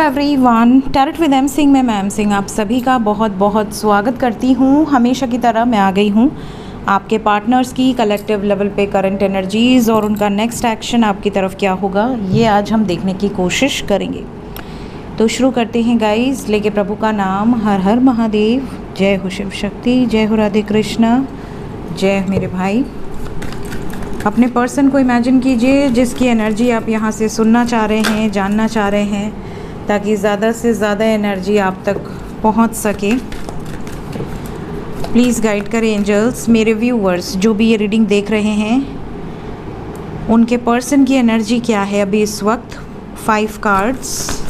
Everyone, tarot with M Singh में ma'am Singh आप सभी का बहुत बहुत स्वागत करती हूँ। हमेशा की तरह मैं आ गई हूँ आपके पार्टनर्स की कलेक्टिव लेवल पे करंट एनर्जीज़ और उनका नेक्स्ट एक्शन आपकी तरफ क्या होगा, ये आज हम देखने की कोशिश करेंगे। तो शुरू करते हैं गाइस, लेके प्रभु का नाम। हर हर महादेव, जय हो शिव शक्ति, जय हो राधे कृष्णा, जय मेरे भाई। अपने पर्सन को इमेजिन कीजिए जिसकी एनर्जी आप यहाँ से सुनना चाह रहे हैं, जानना चाह रहे हैं, ताकि ज़्यादा से ज़्यादा एनर्जी आप तक पहुँच सके। प्लीज़ गाइड करें एंजल्स। मेरे व्यूवर्स जो भी ये रीडिंग देख रहे हैं, उनके पर्सन की एनर्जी क्या है अभी इस वक्त। 5 कार्ड्स।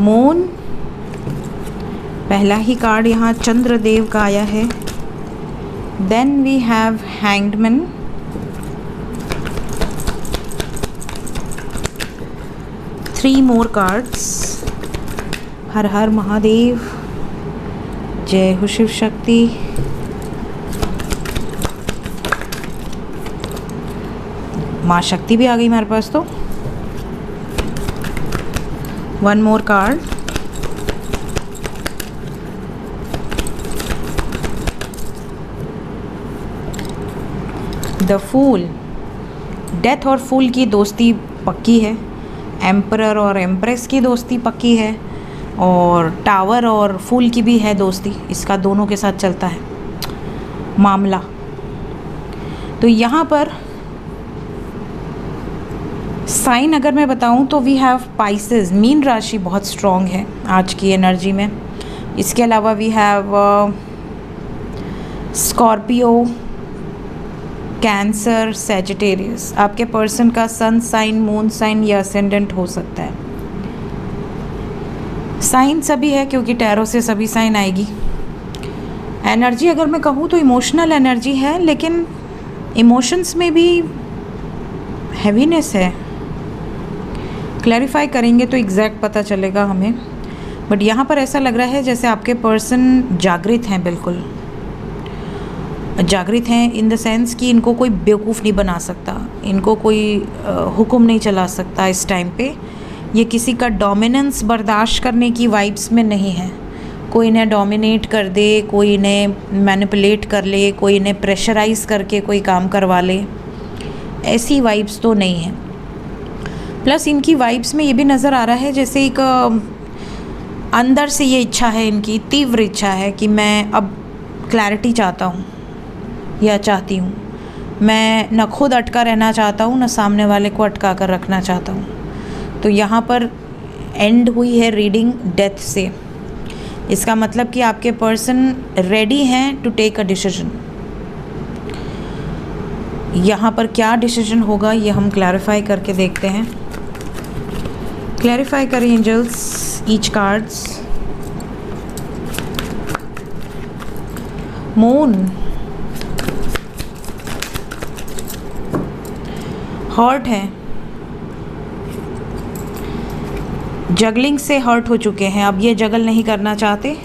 मून, पहला ही कार्ड यहाँ चंद्रदेव का आया है। Then we have Hanged Man, three more cards। हर हर महादेव, जय हो शिव शक्ति। माँ शक्ति भी आ गई हमारे पास। तो one more card. The fool, death और फूल की दोस्ती पक्की है। एम्परर और एम्प्रेस की दोस्ती पक्की है, और टावर और फूल की भी है दोस्ती। इसका दोनों के साथ चलता है मामला। तो यहाँ पर साइन अगर मैं बताऊँ तो वी हैव पाइसेस, मीन राशि बहुत स्ट्रॉन्ग है आज की एनर्जी में। इसके अलावा we have Scorpio, cancer, Sagittarius. आपके पर्सन का सन साइन, मून साइन या असेंडेंट हो सकता है। साइन सभी है क्योंकि टैरो से सभी साइन आएगी। एनर्जी अगर मैं कहूँ तो इमोशनल एनर्जी है, लेकिन इमोशंस में भी हैवीनेस है। क्लैरिफाई करेंगे तो एग्जैक्ट पता चलेगा हमें। बट यहाँ पर ऐसा लग रहा है जैसे आपके पर्सन जागृत हैं, बिल्कुल जागृत हैं इन द सेंस कि इनको कोई बेवकूफ़ नहीं बना सकता, इनको कोई हुक्म नहीं चला सकता इस टाइम पे। ये किसी का डोमिनेंस बर्दाश्त करने की वाइब्स में नहीं है। कोई इन्हें डोमिनेट कर दे, कोई इन्हें मैनिपुलेट कर ले, कोई इन्हें प्रेशराइज़ करके कोई काम करवा ले, ऐसी वाइब्स तो नहीं है। प्लस इनकी वाइब्स में ये भी नज़र आ रहा है जैसे एक अंदर से ये इच्छा है, इनकी तीव्र इच्छा है कि मैं अब क्लैरिटी चाहता हूँ या चाहती हूँ। मैं न खुद अटका रहना चाहता हूँ, न सामने वाले को अटका कर रखना चाहता हूँ। तो यहाँ पर एंड हुई है रीडिंग डेथ से। इसका मतलब कि आपके पर्सन रेडी हैं टू टेक अ डिसीजन। यहाँ पर क्या डिसीजन होगा ये हम क्लैरिफाई करके देखते हैं। क्लैरिफाई करें angels each cards. Moon, hurt है, जगलिंग से हर्ट हो चुके हैं, अब ये जगल नहीं करना चाहते।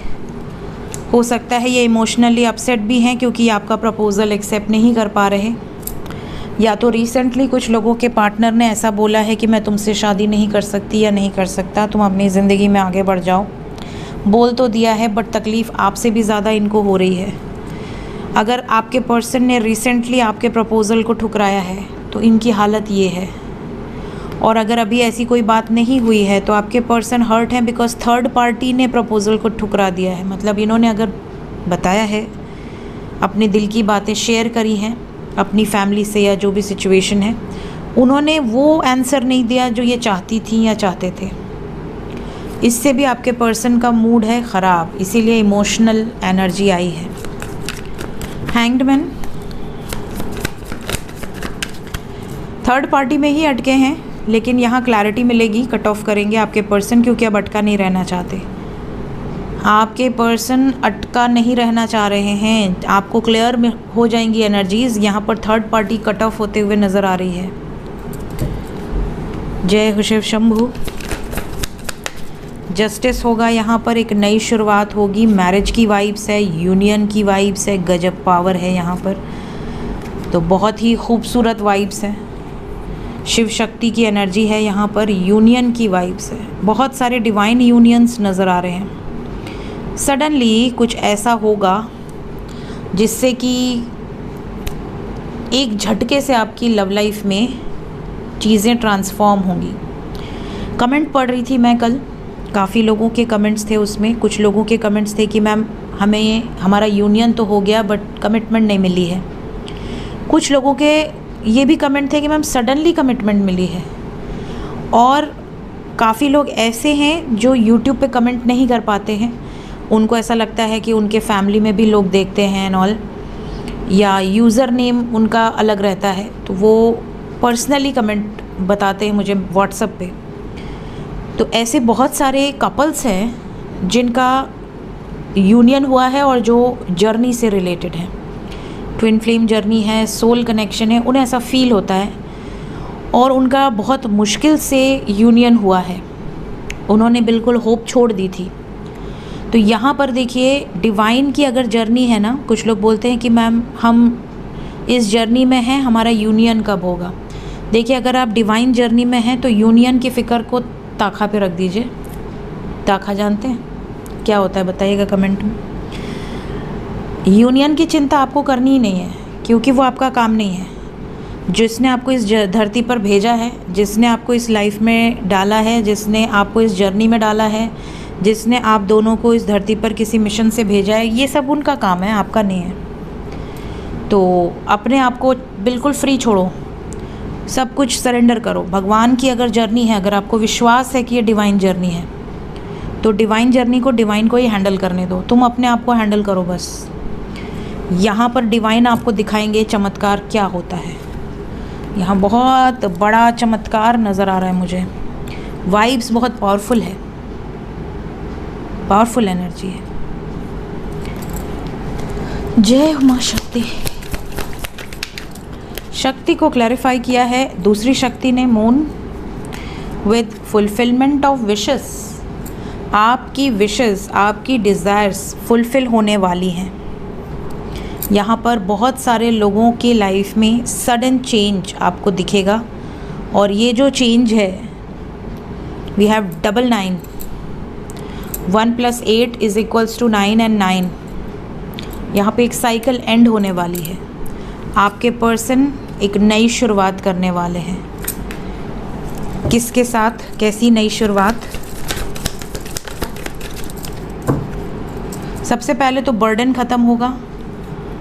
हो सकता है ये इमोशनली अपसेट भी हैं क्योंकि आपका प्रपोज़ल एक्सेप्ट नहीं कर पा रहे, या तो रिसेंटली कुछ लोगों के पार्टनर ने ऐसा बोला है कि मैं तुमसे शादी नहीं कर सकती या नहीं कर सकता, तुम अपनी ज़िंदगी में आगे बढ़ जाओ। बोल तो दिया है बट तकलीफ़ आपसे भी ज़्यादा इनको हो रही है। अगर आपके पर्सन ने रिसेंटली आपके प्रपोज़ल को ठुकराया है तो इनकी हालत ये है। और अगर अभी ऐसी कोई बात नहीं हुई है तो आपके पर्सन हर्ट हैं बिकॉज थर्ड पार्टी ने प्रपोज़ल को ठुकरा दिया है। मतलब इन्होंने अगर बताया है, अपने दिल की बातें शेयर करी हैं अपनी फैमिली से या जो भी सिचुएशन है, उन्होंने वो आंसर नहीं दिया जो ये चाहती थी या चाहते थे। इससे भी आपके पर्सन का मूड है ख़राब, इसीलिए इमोशनल एनर्जी आई है। हैंग्ड मैन, थर्ड पार्टी में ही अटके हैं, लेकिन यहाँ क्लैरिटी मिलेगी। कट ऑफ करेंगे आपके पर्सन क्योंकि अब अटका नहीं रहना चाहते। आपके पर्सन अटका नहीं रहना चाह रहे हैं, आपको क्लियर में हो जाएंगी एनर्जीज़। यहाँ पर थर्ड पार्टी कट ऑफ होते हुए नज़र आ रही है। जय हो शिव शंभु। जस्टिस होगा यहाँ पर, एक नई शुरुआत होगी। मैरिज की वाइब्स है, यूनियन की वाइब्स है, गजब पावर है यहाँ पर। तो बहुत ही खूबसूरत वाइब्स हैं। शिव शक्ति की एनर्जी है यहाँ पर, यूनियन की वाइब्स है, बहुत सारे डिवाइन यूनियंस नज़र आ रहे हैं। सडनली कुछ ऐसा होगा जिससे कि एक झटके से आपकी लव लाइफ में चीज़ें ट्रांसफॉर्म होंगी। कमेंट पढ़ रही थी मैं कल, काफ़ी लोगों के कमेंट्स थे उसमें। कुछ लोगों के कमेंट्स थे कि मैम हमारा यूनियन तो हो गया बट कमिटमेंट नहीं मिली है। कुछ लोगों के ये भी कमेंट थे कि मैम सडनली कमिटमेंट मिली है। और काफ़ी लोग ऐसे हैं जो यूट्यूब पे कमेंट नहीं कर पाते हैं, उनको ऐसा लगता है कि उनके फैमिली में भी लोग देखते हैं एंड ऑल, या यूज़र नेम उनका अलग रहता है तो वो पर्सनली कमेंट बताते हैं मुझे व्हाट्सएप पे। तो ऐसे बहुत सारे कपल्स हैं जिनका यूनियन हुआ है और जो जर्नी से रिलेटेड है, ट्विन फ्लेम जर्नी है, सोल कनेक्शन है, उन्हें ऐसा फील होता है और उनका बहुत मुश्किल से यूनियन हुआ है, उन्होंने बिल्कुल होप छोड़ दी थी। तो यहाँ पर देखिए डिवाइन की अगर जर्नी है ना, कुछ लोग बोलते हैं कि मैम हम इस जर्नी में हैं, हमारा यूनियन कब होगा। देखिए अगर आप डिवाइन जर्नी में हैं तो यूनियन की फ़िक्र को ताखा पे रख दीजिए। ताखा जानते हैं क्या होता है, बताइएगा कमेंट में। यूनियन की चिंता आपको करनी ही नहीं है क्योंकि वो आपका काम नहीं है। जिसने आपको इस धरती पर भेजा है, जिसने आपको इस लाइफ में डाला है, जिसने आपको इस जर्नी में डाला है, जिसने आप दोनों को इस धरती पर किसी मिशन से भेजा है, ये सब उनका काम है, आपका नहीं है। तो अपने आप को बिल्कुल फ्री छोड़ो, सब कुछ सरेंडर करो। भगवान की अगर जर्नी है, अगर आपको विश्वास है कि ये डिवाइन जर्नी है तो डिवाइन जर्नी को डिवाइन को ही हैंडल करने दो, तुम अपने आप को हैंडल करो बस। यहाँ पर डिवाइन आपको दिखाएंगे चमत्कार क्या होता है। यहाँ बहुत बड़ा चमत्कार नज़र आ रहा है मुझे। वाइब्स बहुत पावरफुल है, पावरफुल एनर्जी है। जय माँ शक्ति। शक्ति को क्लैरिफाई किया है दूसरी शक्ति ने, moon, with fulfilment of wishes. आपकी विशेस, आपकी डिज़ायर्स फुलफिल होने वाली हैं। यहाँ पर बहुत सारे लोगों की लाइफ में सडन चेंज आपको दिखेगा और ये जो चेंज है, वी हैव 99, 1 + 8 = 9 एंड 9। यहाँ पे एक साइकिल एंड होने वाली है। आपके पर्सन एक नई शुरुआत करने वाले हैं। किसके साथ, कैसी नई शुरुआत? सबसे पहले तो बर्डन ख़त्म होगा।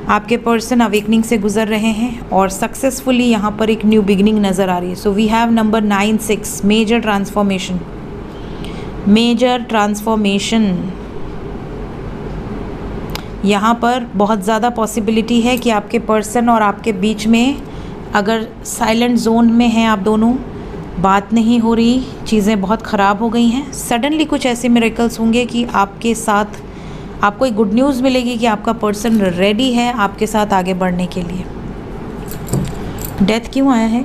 आपके पर्सन अवेकनिंग से गुजर रहे हैं और सक्सेसफुली यहाँ पर एक न्यू बिगिनिंग नज़र आ रही है। So we have number 96, major transformation. Major transformation यहाँ पर बहुत ज़्यादा पॉसिबिलिटी है कि आपके पर्सन और आपके बीच में अगर साइलेंट जोन में हैं आप दोनों, बात नहीं हो रही, चीज़ें बहुत ख़राब हो गई हैं, सडनली कुछ ऐसे मिरेकल्स होंगे कि आपके साथ आपको एक गुड न्यूज़ मिलेगी कि आपका पर्सन रेडी है आपके साथ आगे बढ़ने के लिए। डेथ क्यों आया है?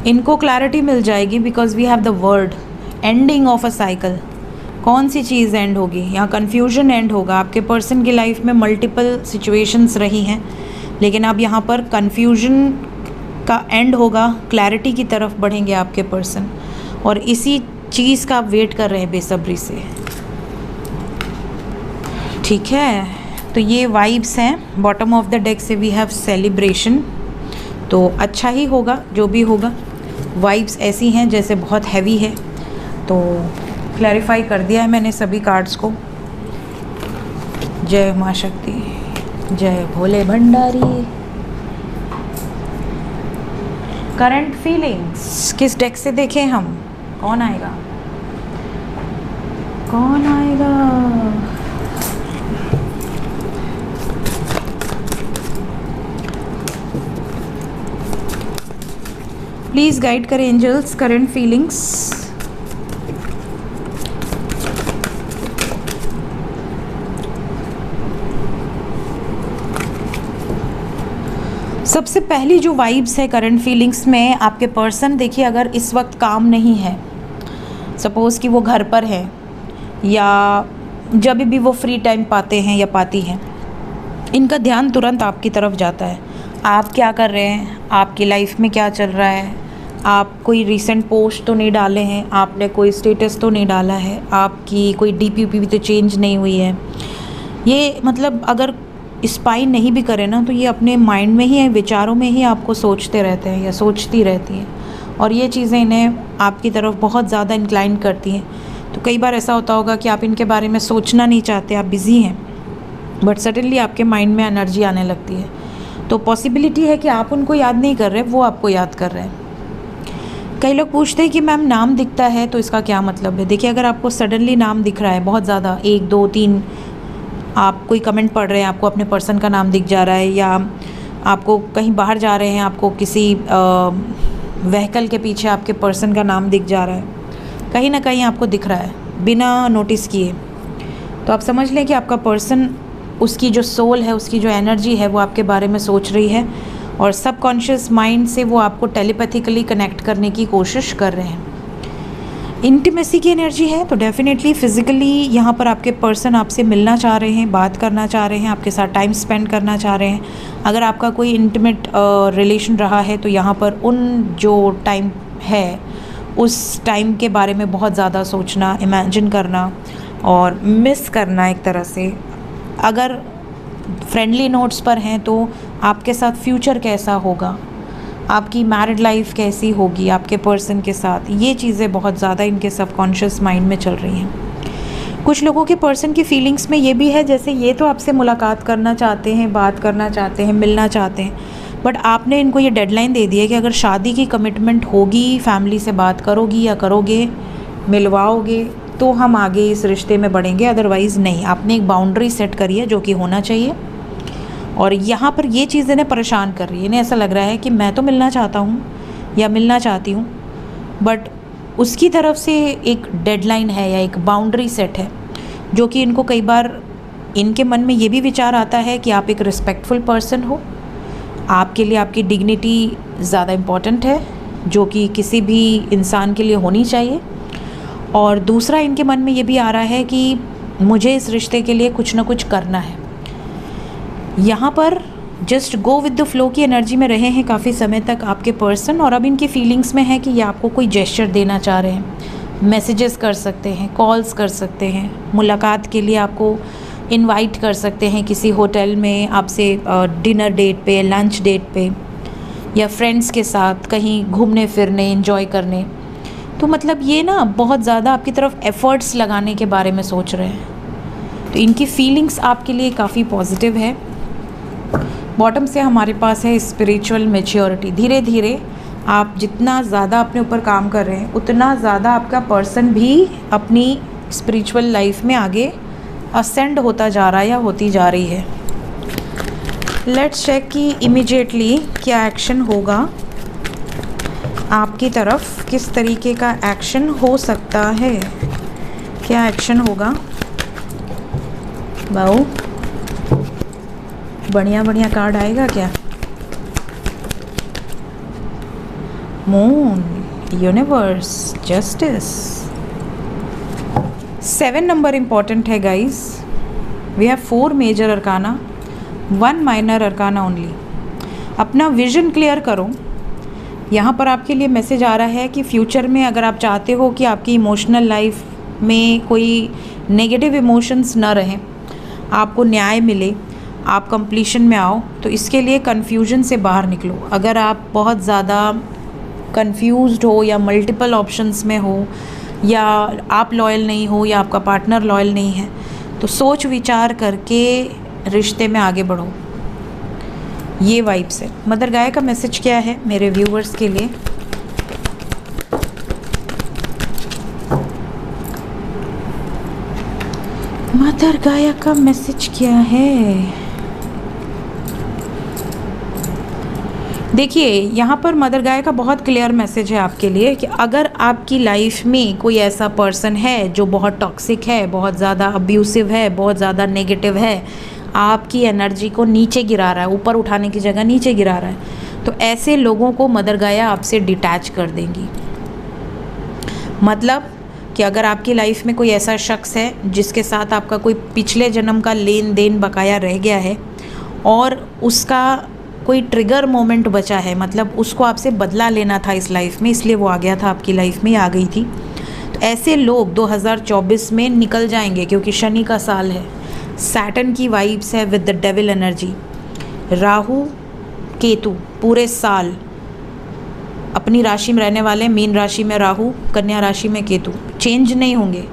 इनको क्लैरिटी मिल जाएगी because we have the word ending of a cycle. कौन सी चीज़ एंड होगी? यहाँ कन्फ्यूजन एंड होगा। आपके पर्सन की लाइफ में मल्टीपल सिचुएशंस रही हैं, लेकिन अब यहाँ पर कन्फ्यूजन का एंड होगा, क्लैरिटी की तरफ बढ़ेंगे आपके पर्सन और इसी चीज़ का आप वेट कर रहे हैं बेसब्री से। ठीक है, तो ये वाइब्स हैं। बॉटम ऑफ द डेक से वी हैव सेलिब्रेशन, तो अच्छा ही होगा जो भी होगा। वाइब्स ऐसी हैं जैसे बहुत हैवी है, तो क्लैरिफाई कर दिया है मैंने सभी कार्ड्स को। जय माँ शक्ति, जय भोले भंडारी। करंट फीलिंग्स किस डेक से देखें हम? कौन आएगा, कौन आएगा? प्लीज़ गाइड करें एंजल्स करंट फीलिंग्स। सबसे पहली जो वाइब्स है करंट फीलिंग्स में, आपके पर्सन देखिए अगर इस वक्त काम नहीं है, सपोज़ कि वो घर पर है या जब भी वो फ्री टाइम पाते हैं या पाती हैं, इनका ध्यान तुरंत आपकी तरफ जाता है। आप क्या कर रहे हैं, आपकी लाइफ में क्या चल रहा है, आप कोई रीसेंट पोस्ट तो नहीं डाले हैं, आपने कोई स्टेटस तो नहीं डाला है, आपकी कोई डीपी भी तो चेंज नहीं हुई है। ये मतलब अगर स्पाई नहीं भी करें ना, तो ये अपने माइंड में ही, विचारों में ही आपको सोचते रहते हैं या सोचती रहती हैं, और ये चीज़ें इन्हें आपकी तरफ बहुत ज़्यादा इंक्लाइन करती हैं। तो कई बार ऐसा होता होगा कि आप इनके बारे में सोचना नहीं चाहते, आप बिज़ी हैं, बट सडनली आपके माइंड में एनर्जी आने लगती है। तो पॉसिबिलिटी है कि आप उनको याद नहीं कर रहे, वो आपको याद कर रहे हैं। कई लोग पूछते हैं कि मैम नाम दिखता है तो इसका क्या मतलब है। देखिए, अगर आपको सडनली नाम दिख रहा है बहुत ज़्यादा, 1 2 3, आप कोई कमेंट पढ़ रहे हैं, आपको अपने पर्सन का नाम दिख जा रहा है, या आपको कहीं बाहर जा रहे हैं, आपको किसी व्हीकल के पीछे आपके पर्सन का नाम दिख जा रहा है, कहीं ना कहीं आपको दिख रहा है बिना नोटिस किए, तो आप समझ लें कि आपका पर्सन, उसकी जो सोल है, उसकी जो एनर्जी है, वो आपके बारे में सोच रही है, और सबकॉन्शियस माइंड से वो आपको टेलीपैथिकली कनेक्ट करने की कोशिश कर रहे हैं। इंटीमेसी की एनर्जी है, तो डेफिनेटली फिज़िकली यहाँ पर आपके पर्सन आपसे मिलना चाह रहे हैं, बात करना चाह रहे हैं, आपके साथ टाइम स्पेंड करना चाह रहे हैं। अगर आपका कोई इंटीमेट रिलेशन रहा है, तो यहाँ पर उन जो टाइम है, उस टाइम के बारे में बहुत ज़्यादा सोचना, इमेजिन करना और मिस करना एक तरह से। अगर फ्रेंडली नोट्स पर हैं, तो आपके साथ फ्यूचर कैसा होगा, आपकी मैरिड लाइफ कैसी होगी आपके पर्सन के साथ, ये चीज़ें बहुत ज़्यादा इनके सबकॉन्शियस माइंड में चल रही हैं। कुछ लोगों के पर्सन की फीलिंग्स में ये भी है, जैसे ये तो आपसे मुलाकात करना चाहते हैं, बात करना चाहते हैं, मिलना चाहते हैं, बट आपने इनको ये डेडलाइन दे दी है कि अगर शादी की कमिटमेंट होगी, फैमिली से बात करोगी या करोगे, मिलवाओगे, तो हम आगे इस रिश्ते में बढ़ेंगे, अदरवाइज़ नहीं। आपने एक बाउंड्री सेट करी है जो कि होना चाहिए, और यहाँ पर ये चीज़ इन्हें परेशान कर रही है। इन्हें ऐसा लग रहा है कि मैं तो मिलना चाहता हूँ या मिलना चाहती हूँ, बट उसकी तरफ से एक डेडलाइन है या एक बाउंड्री सेट है, जो कि इनको कई बार इनके मन में ये भी विचार आता है कि आप एक रिस्पेक्टफुल पर्सन हो, आपके लिए आपकी डिग्निटी ज़्यादा इम्पॉर्टेंट है, जो कि किसी भी इंसान के लिए होनी चाहिए। और दूसरा, इनके मन में ये भी आ रहा है कि मुझे इस रिश्ते के लिए कुछ ना कुछ करना है। यहाँ पर just go with the flow की एनर्जी में रहे हैं काफ़ी समय तक आपके पर्सन, और अब इनकी फीलिंग्स में है कि ये आपको कोई जेस्चर देना चाह रहे हैं। मैसेजेस कर सकते हैं, कॉल्स कर सकते हैं, मुलाकात के लिए आपको इनवाइट कर सकते हैं किसी होटल में, आपसे डिनर डेट पे, लंच डेट पे, या फ्रेंड्स के साथ कहीं घूमने फिरने, एंजॉय करने। तो मतलब ये ना बहुत ज़्यादा आपकी तरफ एफ़र्ट्स लगाने के बारे में सोच रहे हैं। तो इनकी फीलिंग्स आपके लिए काफ़ी पॉजिटिव है। बॉटम से हमारे पास है स्पिरिचुअल मैच्योरिटी। धीरे धीरे आप जितना ज़्यादा अपने ऊपर काम कर रहे हैं, उतना ज़्यादा आपका पर्सन भी अपनी स्पिरिचुअल लाइफ में आगे असेंड होता जा रहा है या होती जा रही है। लेट्स चेक कि इमीडिएटली क्या एक्शन होगा आपकी तरफ, किस तरीके का एक्शन हो सकता है, क्या एक्शन होगा। वाओ, बढ़िया बढ़िया कार्ड आएगा क्या। Moon, universe, justice. 7 number important है guys. We have 4 major arcana, 1 minor arcana only. अपना विजन क्लियर करो। यहाँ पर आपके लिए मैसेज आ रहा है कि फ्यूचर में अगर आप चाहते हो कि आपकी इमोशनल लाइफ में कोई नेगेटिव इमोशंस ना रहें, आपको न्याय मिले, आप कंप्लीशन में आओ, तो इसके लिए कन्फ्यूजन से बाहर निकलो। अगर आप बहुत ज़्यादा कंफ्यूज्ड हो, या मल्टीपल ऑप्शंस में हो, या आप लॉयल नहीं हो, या आपका पार्टनर लॉयल नहीं है, तो सोच विचार करके रिश्ते में आगे बढ़ो। ये वाइब्स है। मदर गाया का मैसेज क्या है मेरे व्यूवर्स के लिए। मदर गाया का मैसेज क्या है। देखिए, यहाँ पर मदर गाय का बहुत क्लियर मैसेज है आपके लिए कि अगर आपकी लाइफ में कोई ऐसा पर्सन है जो बहुत टॉक्सिक है, बहुत ज़्यादा अब्यूसिव है, बहुत ज़्यादा नेगेटिव है, आपकी एनर्जी को नीचे गिरा रहा है, ऊपर उठाने की जगह नीचे गिरा रहा है, तो ऐसे लोगों को मदर गाया आपसे डिटैच कर देंगी। मतलब कि अगर आपकी लाइफ में कोई ऐसा शख्स है जिसके साथ आपका कोई पिछले जन्म का लेन देन बकाया रह गया है, और उसका कोई ट्रिगर मोमेंट बचा है, मतलब उसको आपसे बदला लेना था इस लाइफ में, इसलिए वो आ गया था आपकी लाइफ में, आ गई थी। तो ऐसे लोग 2024 में निकल जाएंगे, क्योंकि शनि का साल है, सैटर्न की वाइब्स है with the devil energy. Rahu Ketu पूरे साल अपनी राशि में रहने वाले, मीन राशि में राहु, कन्या राशि में केतु, चेंज नहीं होंगे।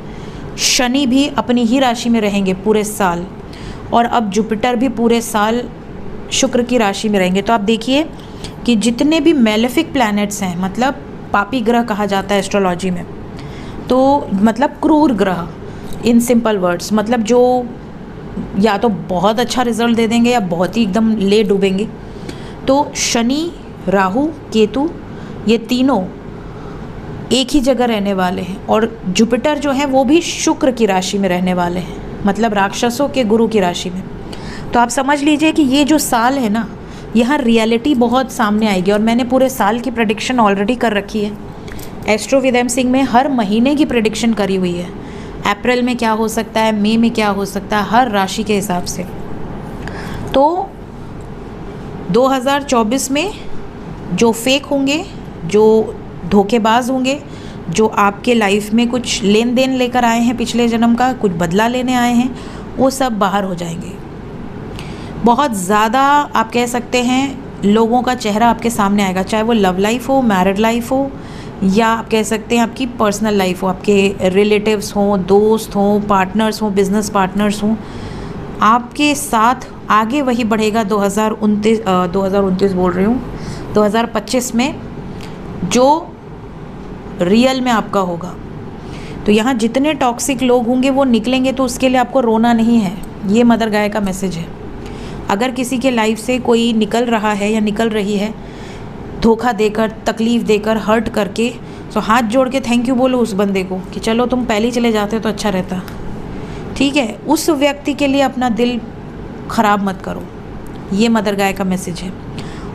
शनि भी अपनी ही राशि में रहेंगे पूरे साल, और अब जुपिटर भी पूरे साल शुक्र की राशि में रहेंगे। तो आप देखिए कि जितने भी मेलेफिक प्लैनेट्स हैं, मतलब पापी ग्रह कहा जाता है एस्ट्रोलॉजी में, तो मतलब क्रूर ग्रह, इन सिंपल वर्ड्स, मतलब जो या तो बहुत अच्छा रिजल्ट दे देंगे या बहुत ही एकदम ले डूबेंगे। तो शनि, राहु, केतु, ये तीनों एक ही जगह रहने वाले हैं, और जुपिटर जो है वो भी शुक्र की राशि में रहने वाले हैं, मतलब राक्षसों के गुरु की राशि में। तो आप समझ लीजिए कि ये जो साल है ना, यहाँ रियलिटी बहुत सामने आएगी, और मैंने पूरे साल की प्रेडिक्शन ऑलरेडी कर रखी है। एस्ट्रो विद एम सिंह में हर महीने की प्रेडिक्शन करी हुई है, अप्रैल में क्या हो सकता है, मई में क्या हो सकता है, हर राशि के हिसाब से। तो 2024 में जो फेक होंगे, जो धोखेबाज होंगे, जो आपके लाइफ में कुछ लेन देन लेकर आए हैं पिछले जन्म का, कुछ बदला लेने आए हैं, वो सब बाहर हो जाएंगे। बहुत ज़्यादा आप कह सकते हैं लोगों का चेहरा आपके सामने आएगा, चाहे वो लव लाइफ हो, मैरिड लाइफ हो, या आप कह सकते हैं आपकी पर्सनल लाइफ हो, आपके रिलेटिव्स हों, दोस्त हों, पार्टनर्स हों, बिजनेस पार्टनर्स हों, आपके साथ आगे वही बढ़ेगा 2029 बोल रही हूँ, 2025 में, जो रियल में आपका होगा। तो यहाँ जितने टॉक्सिक लोग होंगे वो निकलेंगे, तो उसके लिए आपको रोना नहीं है। ये मदर गाय का मैसेज है। अगर किसी के लाइफ से कोई निकल रहा है या निकल रही है धोखा देकर, तकलीफ़ देकर, हर्ट करके, तो हाथ जोड़ के थैंक यू बोलो उस बंदे को कि चलो तुम पहले ही चले जाते तो अच्छा रहता, ठीक है। उस व्यक्ति के लिए अपना दिल ख़राब मत करो। ये मदर गाय का मैसेज है।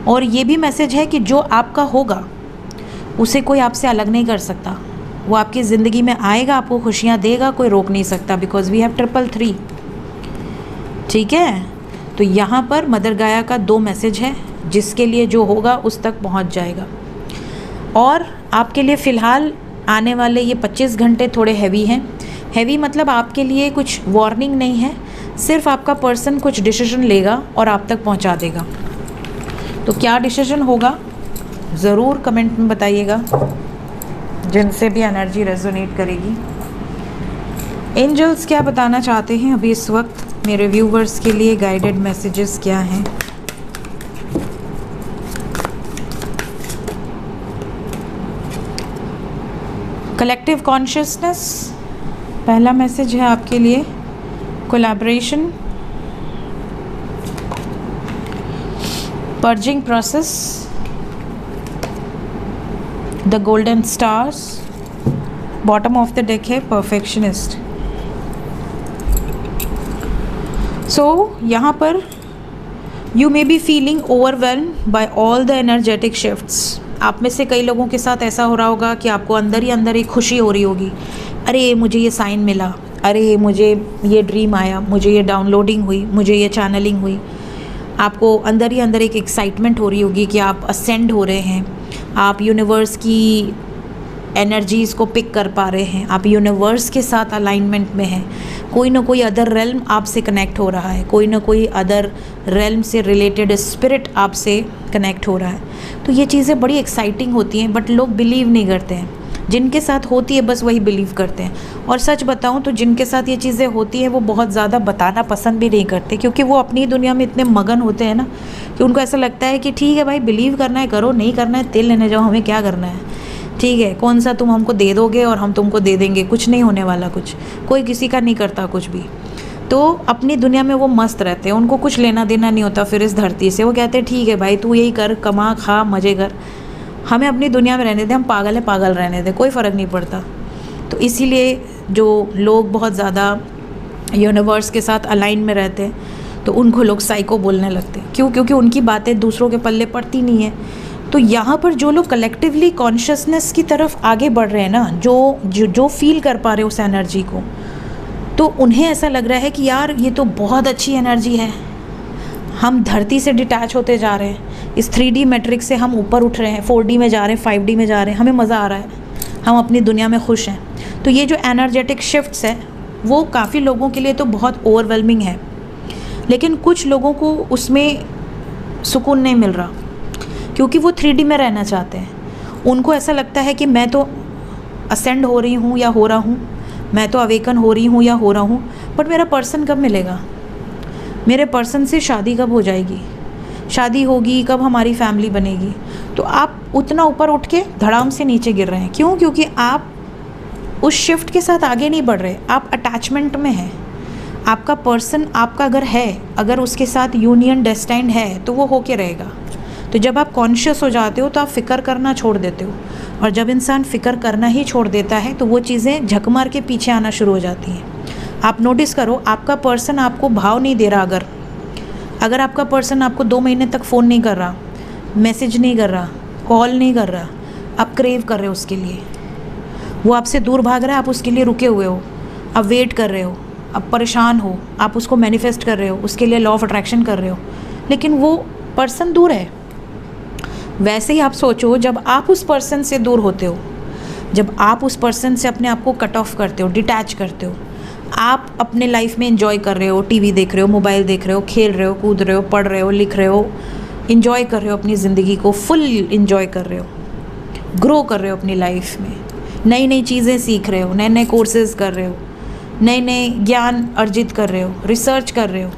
और ये भी मैसेज है कि जो आपका होगा उसे कोई आपसे अलग नहीं कर सकता। वो आपकी ज़िंदगी में आएगा, आपको खुशियाँ देगा, कोई रोक नहीं सकता, बिकॉज वी हैव 333, ठीक है। तो यहाँ पर मदर गाया का 2 मैसेज है, जिसके लिए जो होगा उस तक पहुँच जाएगा। और आपके लिए फ़िलहाल आने वाले ये 25 घंटे थोड़े हैवी हैं। हैवी मतलब आपके लिए कुछ वार्निंग नहीं है, सिर्फ आपका पर्सन कुछ डिसीजन लेगा और आप तक पहुँचा देगा। तो क्या डिसीजन होगा ज़रूर कमेंट में बताइएगा, जिनसे भी एनर्जी रेजोनेट करेगी। एंजल्स क्या बताना चाहते हैं अभी इस वक्त मेरे व्यूवर्स के लिए, गाइडेड मैसेजेस क्या हैं। कलेक्टिव कॉन्शियसनेस पहला मैसेज है आपके लिए, collaboration, purging process, the golden stars, bottom of the deck है परफेक्शनिस्ट। सो यहाँ पर you may be feeling overwhelmed bye all the energetic shifts. आप में से कई लोगों के साथ ऐसा हो रहा होगा कि आपको अंदर ही अंदर एक खुशी हो रही होगी, अरे मुझे ये साइन मिला, अरे मुझे ये ड्रीम आया, मुझे ये डाउनलोडिंग हुई, मुझे ये चैनलिंग हुई। आपको अंदर ही अंदर एक एक्साइटमेंट हो रही होगी कि आप असेंड हो रहे हैं, आप यूनिवर्स की एनर्जीज़ को पिक कर पा रहे हैं, आप यूनिवर्स के साथ अलाइनमेंट में हैं। कोई ना कोई अदर रेल्म आपसे कनेक्ट हो रहा है, कोई ना कोई अदर रेल्म से रिलेटेड स्पिरिट आपसे कनेक्ट हो रहा है। तो ये चीज़ें बड़ी एक्साइटिंग होती हैं, बट लोग बिलीव नहीं करते हैं। जिनके साथ होती है बस वही बिलीव करते हैं। और सच बताऊं तो जिनके साथ ये चीज़ें होती हैं वो बहुत ज़्यादा बताना पसंद भी नहीं करते, क्योंकि वो अपनी दुनिया में इतने मगन होते हैं ना कि उनको ऐसा लगता है कि ठीक है भाई, बिलीव करना है करो, नहीं करना है तेल लेने जाओ, हमें क्या करना है, ठीक है, कौन सा तुम हमको दे दोगे और हम तुमको दे देंगे, कुछ नहीं होने वाला, कुछ कोई किसी का नहीं करता कुछ भी। तो अपनी दुनिया में वो मस्त रहते हैं, उनको कुछ लेना देना नहीं होता फिर इस धरती से। वो कहते हैं ठीक है भाई, तू यही कर, कमा खा मज़े कर, हमें अपनी दुनिया में रहने दे, हम पागल है पागल रहने दे, कोई फ़र्क नहीं पड़ता। तो इसीलिए जो लोग बहुत ज़्यादा यूनिवर्स के साथ अलाइन में रहते हैं तो उनको लोग साइको बोलने लगते हैं। क्यों? क्योंकि उनकी बातें दूसरों के पल्ले पड़ती नहीं है। तो यहाँ पर जो लोग कलेक्टिवली कॉन्शियसनेस की तरफ आगे बढ़ रहे हैं ना, जो फील कर पा रहे हैं उस एनर्जी को, तो उन्हें ऐसा लग रहा है कि यार ये तो बहुत अच्छी एनर्जी है, हम धरती से डिटैच होते जा रहे हैं, इस 3D मैट्रिक्स से हम ऊपर उठ रहे हैं, 4D में जा रहे हैं, 5D में जा रहे हैं, हमें मज़ा आ रहा है, हम अपनी दुनिया में खुश हैं। तो ये जो एनर्जेटिक शिफ्ट्स है वो काफ़ी लोगों के लिए तो बहुत ओवरवेलमिंग है, लेकिन कुछ लोगों को उसमें सुकून नहीं मिल रहा क्योंकि वो 3D में रहना चाहते हैं। उनको ऐसा लगता है कि मैं तो असेंड हो रही हूँ या हो रहा हूँ, मैं तो अवेकन हो रही हूँ या हो रहा हूँ, बट मेरा पर्सन कब मिलेगा, मेरे पर्सन से शादी कब हो जाएगी, शादी होगी कब, हमारी फैमिली बनेगी। तो आप उतना ऊपर उठ के धड़ाम से नीचे गिर रहे हैं। क्यों? क्योंकि आप उस शिफ्ट के साथ आगे नहीं बढ़ रहे, आप अटैचमेंट में हैं। आपका पर्सन आपका अगर है, अगर उसके साथ यूनियन डेस्टाइंड है तो वो होके रहेगा। तो जब आप कॉन्शियस हो जाते हो तो आप फ़िक्र करना छोड़ देते हो, और जब इंसान फ़िक्र करना ही छोड़ देता है तो वो चीज़ें झक मार के पीछे आना शुरू हो जाती हैं। आप नोटिस करो, आपका पर्सन आपको भाव नहीं दे रहा, अगर आपका पर्सन आपको 2 महीने तक फ़ोन नहीं कर रहा, मैसेज नहीं कर रहा, कॉल नहीं कर रहा, आप क्रेव कर रहे हो उसके लिए, वो आपसे दूर भाग रहा है, आप उसके लिए रुके हुए हो, आप वेट कर रहे हो, आप परेशान हो, आप उसको मैनिफेस्ट कर रहे हो, उसके लिए लॉ ऑफ अट्रैक्शन कर रहे हो, लेकिन वो पर्सन दूर है। वैसे ही आप सोचो, जब आप उस पर्सन से दूर होते हो, जब आप उस पर्सन से अपने आप को कट ऑफ करते हो, डिटैच करते हो, आप अपने लाइफ में एंजॉय कर रहे हो, टीवी देख रहे हो, मोबाइल देख रहे हो, खेल रहे हो, कूद रहे हो, पढ़ रहे हो, लिख रहे हो, एंजॉय कर रहे हो अपनी ज़िंदगी को, फुल एंजॉय कर रहे हो, ग्रो कर रहे हो अपनी लाइफ में, नई नई चीज़ें सीख रहे हो, नए नए कोर्सेज़ कर रहे हो, नए नए ज्ञान अर्जित कर रहे हो, रिसर्च कर रहे हो।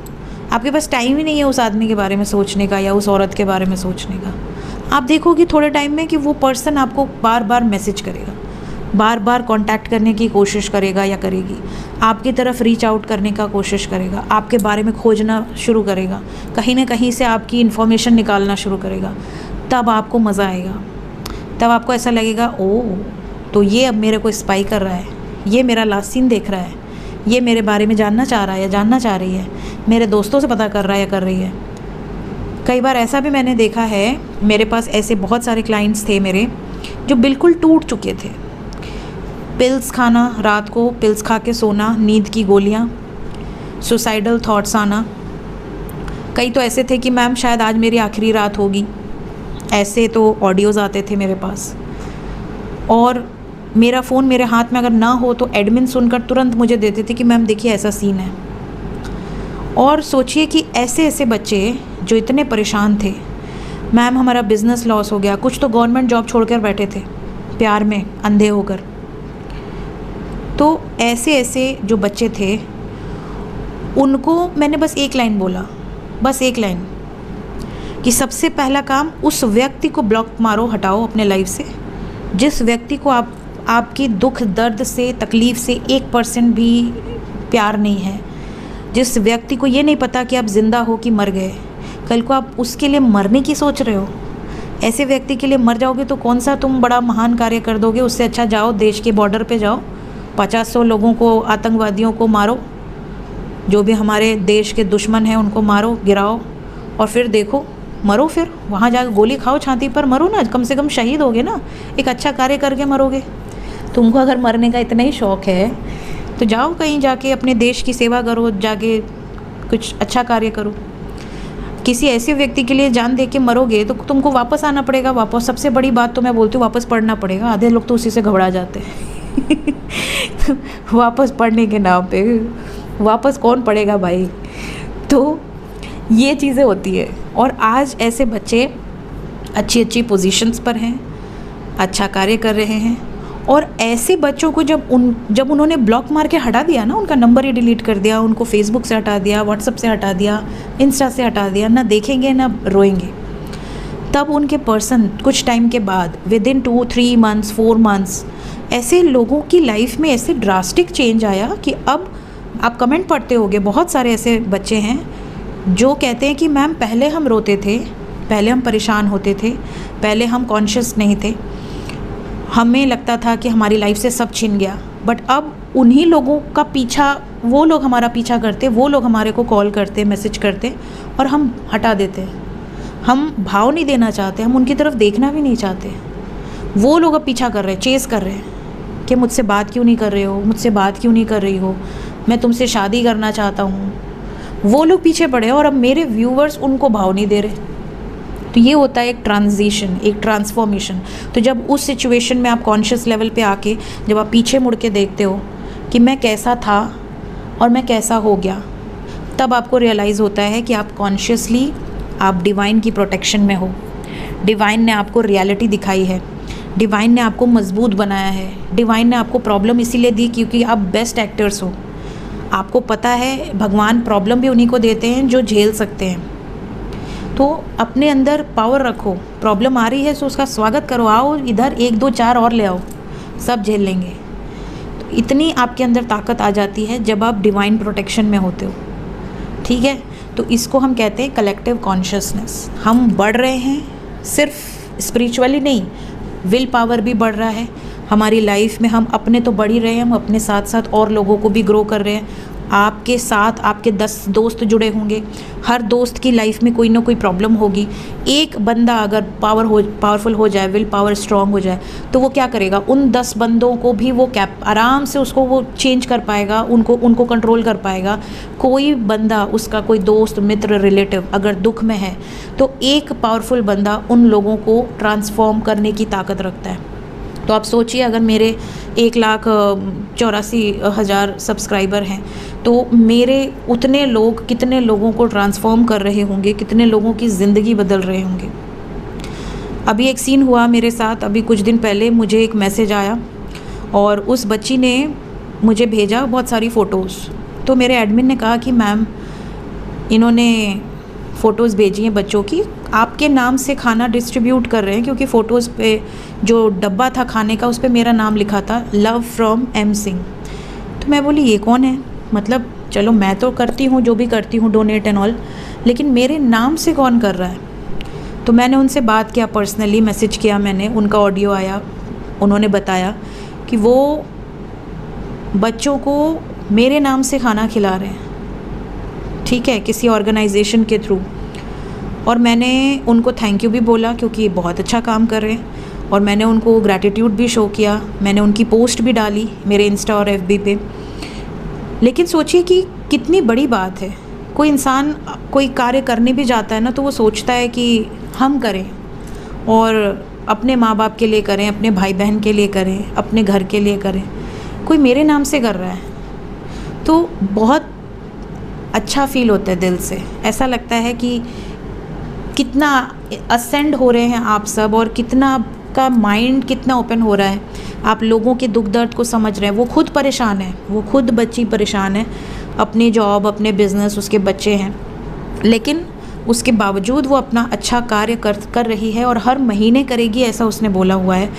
आपके पास टाइम ही नहीं है उस आदमी के बारे में सोचने का या उस औरत के बारे में सोचने का। आप देखोगे थोड़े टाइम में कि वो पर्सन आपको बार बार मैसेज करेगा, बार बार कांटेक्ट करने की कोशिश करेगा या करेगी, आपकी तरफ रीच आउट करने का कोशिश करेगा, आपके बारे में खोजना शुरू करेगा, कहीं ना कहीं से आपकी इन्फॉर्मेशन निकालना शुरू करेगा। तब आपको मज़ा आएगा, तब आपको ऐसा लगेगा, ओह तो ये अब मेरे को स्पाई कर रहा है, ये मेरा लास्ट सीन देख रहा है, ये मेरे बारे में जानना चाह रहा है या जानना चाह रही है, मेरे दोस्तों से पता कर रहा है या कर रही है। कई बार ऐसा भी मैंने देखा है, मेरे पास ऐसे बहुत सारे क्लाइंट्स थे मेरे जो बिल्कुल टूट चुके थे। पिल्स खाना, रात को पिल्स खा के सोना, नींद की गोलियाँ, सुसाइडल थॉट्स आना। कई तो ऐसे थे कि मैम शायद आज मेरी आखिरी रात होगी, ऐसे तो ऑडियोज़ आते थे मेरे पास। और मेरा फ़ोन मेरे हाथ में अगर ना हो तो एडमिन सुनकर तुरंत मुझे देते थे कि मैम देखिए ऐसा सीन है। और सोचिए कि ऐसे ऐसे बच्चे जो इतने परेशान थे, मैम हमारा बिज़नेस लॉस हो गया, कुछ तो गवर्नमेंट जॉब छोड़कर बैठे थे प्यार में अंधे होकर। तो ऐसे ऐसे जो बच्चे थे उनको मैंने बस एक लाइन बोला, बस एक लाइन, कि सबसे पहला काम उस व्यक्ति को ब्लॉक मारो, हटाओ अपने लाइफ से, जिस व्यक्ति को आपकी दुख दर्द से तकलीफ़ से 1% भी प्यार नहीं है, जिस व्यक्ति को ये नहीं पता कि आप ज़िंदा हो कि मर गए, कल को आप उसके लिए मरने की सोच रहे हो, ऐसे व्यक्ति के लिए मर जाओगे तो कौन सा तुम बड़ा महान कार्य कर दोगे। उससे अच्छा जाओ देश के बॉर्डर पे जाओ, 50-100 लोगों को, आतंकवादियों को मारो, जो भी हमारे देश के दुश्मन हैं उनको मारो, गिराओ, और फिर देखो मरो, फिर वहाँ जाकर गोली खाओ छाती पर, मरो ना, कम से कम शहीद होगे ना, एक अच्छा कार्य करके मरोगे। तुमको अगर मरने का इतना ही शौक़ है तो जाओ कहीं जाके अपने देश की सेवा करो, जाके कुछ अच्छा कार्य करो। किसी ऐसे व्यक्ति के लिए जान दे के मरोगे तो तुमको वापस आना पड़ेगा, वापस, सबसे बड़ी बात तो मैं बोलती हूँ, वापस पढ़ना पड़ेगा। आधे लोग तो उसी से घबरा जाते हैं वापस पढ़ने के नाम पे वापस कौन पढ़ेगा भाई। तो ये चीज़ें होती है। और आज ऐसे बच्चे अच्छी अच्छी पोजीशंस पर हैं, अच्छा कार्य कर रहे हैं, और ऐसे बच्चों को जब उन्होंने ब्लॉक मार के हटा दिया ना, उनका नंबर ही डिलीट कर दिया, उनको फेसबुक से हटा दिया, व्हाट्सएप से हटा दिया, इंस्टा से हटा दिया, ना देखेंगे ना रोएंगे, तब उनके पर्सन कुछ टाइम के बाद, विदिन 2-3 मंथ्स 4 मंथ्स, ऐसे लोगों की लाइफ में ऐसे ड्रास्टिक चेंज आया कि अब आप कमेंट पढ़ते होंगे, बहुत सारे ऐसे बच्चे हैं जो कहते हैं कि मैम पहले हम रोते थे, पहले हम परेशान होते थे, पहले हम कॉन्शियस नहीं थे, हमें लगता था कि हमारी लाइफ से सब छिन गया, बट अब उन्हीं लोगों का पीछा, वो लोग हमारा पीछा करते, वो लोग हमारे को कॉल करते, मैसेज करते, और हम हटा देते। हम भाव नहीं देना चाहते, हम उनकी तरफ देखना भी नहीं चाहते। वो लोग अब पीछा कर रहे हैं, चेस कर रहे हैं कि मुझसे बात क्यों नहीं कर रहे हो, मुझसे बात क्यों नहीं कर रही हो, मैं तुमसे शादी करना चाहता हूँ। वो लोग पीछे पड़े और अब मेरे व्यूवर्स उनको भाव नहीं दे रहे, तो ये होता है एक ट्रांजिशन, एक ट्रांसफॉर्मेशन। तो जब उस सिचुएशन में आप कॉन्शियस लेवल पे आके जब आप पीछे मुड़ के देखते हो कि मैं कैसा था और मैं कैसा हो गया, तब आपको रियलाइज़ होता है कि आप कॉन्शियसली आप डिवाइन की प्रोटेक्शन में हो। डिवाइन ने आपको रियलिटी दिखाई है, डिवाइन ने आपको मजबूत बनाया है, डिवाइन ने आपको प्रॉब्लम इसीलिए दी क्योंकि आप बेस्ट एक्टर्स हो। आपको पता है भगवान प्रॉब्लम भी उन्हीं को देते हैं जो झेल सकते हैं। तो अपने अंदर पावर रखो, प्रॉब्लम आ रही है तो उसका स्वागत करो, आओ इधर 1 2 4 और ले आओ, सब झेल लेंगे। तो इतनी आपके अंदर ताकत आ जाती है जब आप डिवाइन प्रोटेक्शन में होते हो, ठीक है। तो इसको हम कहते हैं कलेक्टिव कॉन्शियसनेस। हम बढ़ रहे हैं, सिर्फ स्पिरिचुअली नहीं, विल पावर भी बढ़ रहा है हमारी लाइफ में। हम अपने तो बढ़ ही रहे हैं, हम अपने साथ साथ और लोगों को भी ग्रो कर रहे हैं। आपके साथ आपके 10 दोस्त जुड़े होंगे, हर दोस्त की लाइफ में कोई ना कोई प्रॉब्लम होगी। एक बंदा अगर पावरफुल हो जाए, विल पावर स्ट्रांग हो जाए, तो वो क्या करेगा, उन 10 बंदों को भी वो आराम से उसको वो चेंज कर पाएगा, उनको कंट्रोल कर पाएगा। कोई बंदा, उसका कोई दोस्त मित्र रिलेटिव अगर दुख में है तो एक पावरफुल बंदा उन लोगों को ट्रांसफॉर्म करने की ताकत रखता है। तो आप सोचिए अगर मेरे 1,84,000 सब्सक्राइबर हैं तो मेरे उतने लोग कितने लोगों को ट्रांसफॉर्म कर रहे होंगे, कितने लोगों की ज़िंदगी बदल रहे होंगे। अभी एक सीन हुआ मेरे साथ, अभी कुछ दिन पहले मुझे एक मैसेज आया और उस बच्ची ने मुझे भेजा बहुत सारी फ़ोटोज़। तो मेरे एडमिन ने कहा कि मैम इन्होंने फ़ोटोज़ भेजी हैं बच्चों की, आपके नाम से खाना डिस्ट्रीब्यूट कर रहे हैं, क्योंकि फ़ोटोज़ पे जो डब्बा था खाने का उस पे मेरा नाम लिखा था, लव फ्रॉम एम सिंह। तो मैं बोली ये कौन है, मतलब चलो मैं तो करती हूँ जो भी करती हूँ डोनेट एंड ऑल, लेकिन मेरे नाम से कौन कर रहा है। तो मैंने उनसे बात किया, पर्सनली मैसेज किया मैंने, उनका ऑडियो आया, उन्होंने बताया कि वो बच्चों को मेरे नाम से खाना खिला रहे हैं, ठीक है, किसी ऑर्गेनाइजेशन के थ्रू। और मैंने उनको थैंक यू भी बोला क्योंकि ये बहुत अच्छा काम कर रहे हैं, और मैंने उनको ग्रैटिट्यूड भी शो किया, मैंने उनकी पोस्ट भी डाली मेरे इंस्टा और एफबी पे। लेकिन सोचिए कि कितनी बड़ी बात है, कोई इंसान कोई कार्य करने भी जाता है ना तो वो सोचता है कि हम करें और अपने माँ बाप के लिए करें, अपने भाई बहन के लिए करें, अपने घर के लिए करें, कोई मेरे नाम से कर रहा है तो बहुत अच्छा फील होता है दिल से। ऐसा लगता है कि कितना असेंड हो रहे हैं आप सब, और कितना आपका माइंड कितना ओपन हो रहा है, आप लोगों के दुख दर्द को समझ रहे हैं। वो खुद परेशान है, वो खुद बच्ची परेशान है, अपनी जॉब, अपने बिज़नेस, उसके बच्चे हैं, लेकिन उसके बावजूद वो अपना अच्छा कार्य कर रही है और हर महीने करेगी, ऐसा उसने बोला हुआ है।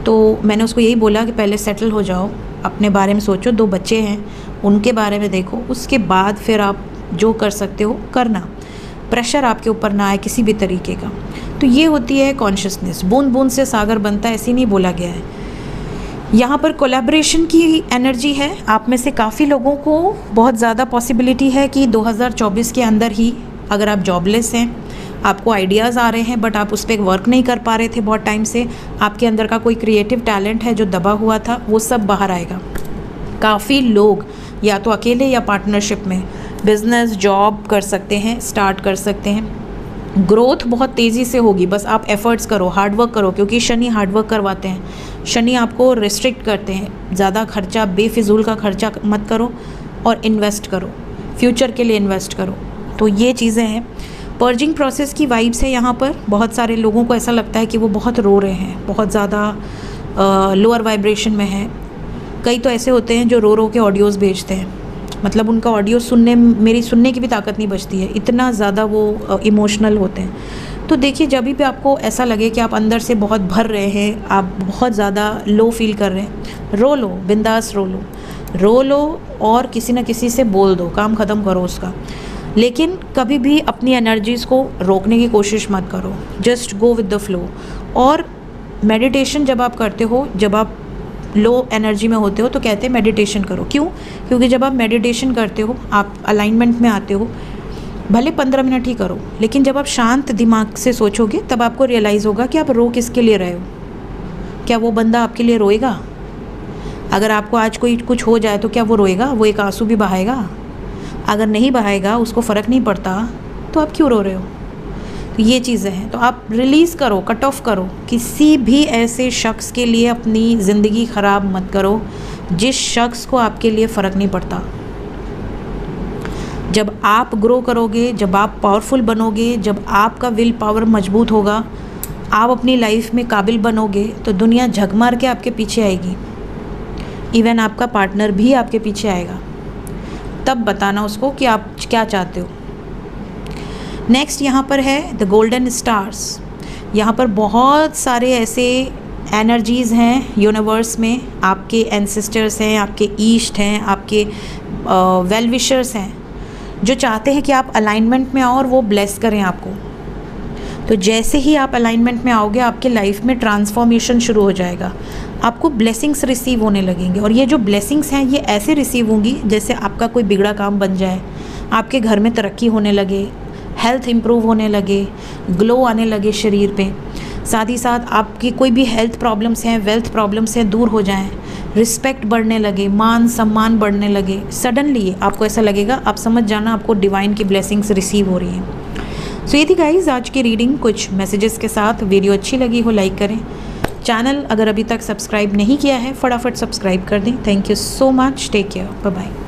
तो मैंने उसको यही बोला कि पहले सेटल हो जाओ, अपने बारे में सोचो, 2 बच्चे हैं उनके बारे में देखो, उसके बाद फिर आप जो कर सकते हो करना, प्रेशर आपके ऊपर ना आए किसी भी तरीके का। तो ये होती है कॉन्शियसनेस, बूंद बूंद से सागर बनता है, ऐसे नहीं बोला गया है। यहाँ पर कोलैबोरेशन की एनर्जी है। आप में से काफ़ी लोगों को बहुत ज़्यादा पॉसिबिलिटी है कि 2024 के अंदर ही, अगर आप जॉबलेस हैं, आपको आइडियाज़ आ रहे हैं बट आप उस पर वर्क नहीं कर पा रहे थे बहुत टाइम से, आपके अंदर का कोई क्रिएटिव टैलेंट है जो दबा हुआ था, वो सब बाहर आएगा। काफ़ी लोग या तो अकेले या पार्टनरशिप में बिज़नेस, जॉब कर सकते हैं, स्टार्ट कर सकते हैं। ग्रोथ बहुत तेज़ी से होगी, बस आप एफ़र्ट्स करो, हार्ड वर्क करो, क्योंकि शनि हार्ड वर्क करवाते हैं। शनि आपको रिस्ट्रिक्ट करते हैं, ज़्यादा खर्चा, बेफिजूल का खर्चा मत करो और इन्वेस्ट करो, फ्यूचर के लिए इन्वेस्ट करो। तो ये चीज़ें हैं। पर्जिंग प्रोसेस की वाइब्स है यहाँ पर। बहुत सारे लोगों को ऐसा लगता है कि वो बहुत रो रहे हैं, बहुत ज़्यादा लोअर वाइब्रेशन में है। कई तो ऐसे होते हैं जो रो रो के ऑडियोज़ भेजते हैं, मतलब उनका ऑडियो मेरी सुनने की भी ताकत नहीं बचती है, इतना ज़्यादा वो इमोशनल होते हैं। तो देखिए, जब भी आपको ऐसा लगे कि आप अंदर से बहुत भर रहे हैं, आप बहुत ज़्यादा लो फील कर रहे हैं, रो लो, बिंदास रो लो और किसी न किसी से बोल दो, काम ख़त्म करो उसका। लेकिन कभी भी अपनी एनर्जीज़ को रोकने की कोशिश मत करो, just go with the flow. और मेडिटेशन जब आप करते हो, जब आप लो एनर्जी में होते हो तो कहते हैं मेडिटेशन करो। क्यों? क्योंकि जब आप मेडिटेशन करते हो, आप अलाइनमेंट में आते हो, भले 15 मिनट ही करो, लेकिन जब आप शांत दिमाग से सोचोगे तब आपको रियलाइज़ होगा कि आप रो किसके लिए रहे हो। क्या वो बंदा आपके लिए रोएगा? अगर आपको आज कोई कुछ हो जाए तो क्या वो रोएगा? वो एक आंसू भी बहाएगा? अगर नहीं बहाएगा, उसको फ़र्क नहीं पड़ता, तो आप क्यों रो रहे हो? तो ये चीज़ें हैं, तो आप रिलीज़ करो, कट ऑफ करो। किसी भी ऐसे शख्स के लिए अपनी ज़िंदगी ख़राब मत करो जिस शख्स को आपके लिए फ़र्क नहीं पड़ता। जब आप ग्रो करोगे, जब आप पावरफुल बनोगे, जब आपका विल पावर मजबूत होगा, आप अपनी लाइफ में काबिल बनोगे, तो दुनिया झक मार के आपके पीछे आएगी। इवन आपका पार्टनर भी आपके पीछे आएगा। तब बताना उसको कि आप क्या चाहते हो। नेक्स्ट यहाँ पर है द गोल्डन स्टार्स। यहाँ पर बहुत सारे ऐसे एनर्जीज़ हैं यूनिवर्स में, आपके एंसेस्टर्स हैं, आपके ईस्ट हैं, आपके वेल विशर्स हैं, जो चाहते हैं कि आप अलाइनमेंट में आओ और वो ब्लेस करें आपको। तो जैसे ही आप अलाइनमेंट में आओगे, आपके लाइफ में ट्रांसफॉर्मेशन शुरू हो जाएगा, आपको ब्लेसिंग्स रिसीव होने लगेंगे। और ये जो ब्लेसिंग्स हैं ये ऐसे रिसीव होंगी जैसे आपका कोई बिगड़ा काम बन जाए, आपके घर में तरक्की होने लगे, हेल्थ इम्प्रूव होने लगे, ग्लो आने लगे शरीर पे, साथ ही साथ आपकी कोई भी हेल्थ प्रॉब्लम्स हैं, वेल्थ प्रॉब्लम्स हैं, दूर हो जाएं, रिस्पेक्ट बढ़ने लगे, मान सम्मान बढ़ने लगे। सडनली आपको ऐसा लगेगा, आप समझ जाना आपको डिवाइन की ब्लेसिंग्स रिसीव हो रही हैं। सो ये थी गाइज़ आज की रीडिंग, कुछ मैसेजेस के साथ। वीडियो अच्छी लगी हो लाइक करें। चैनल अगर अभी तक सब्सक्राइब नहीं किया है फटाफट सब्सक्राइब कर दें। Thank you so much, take care, bye bye.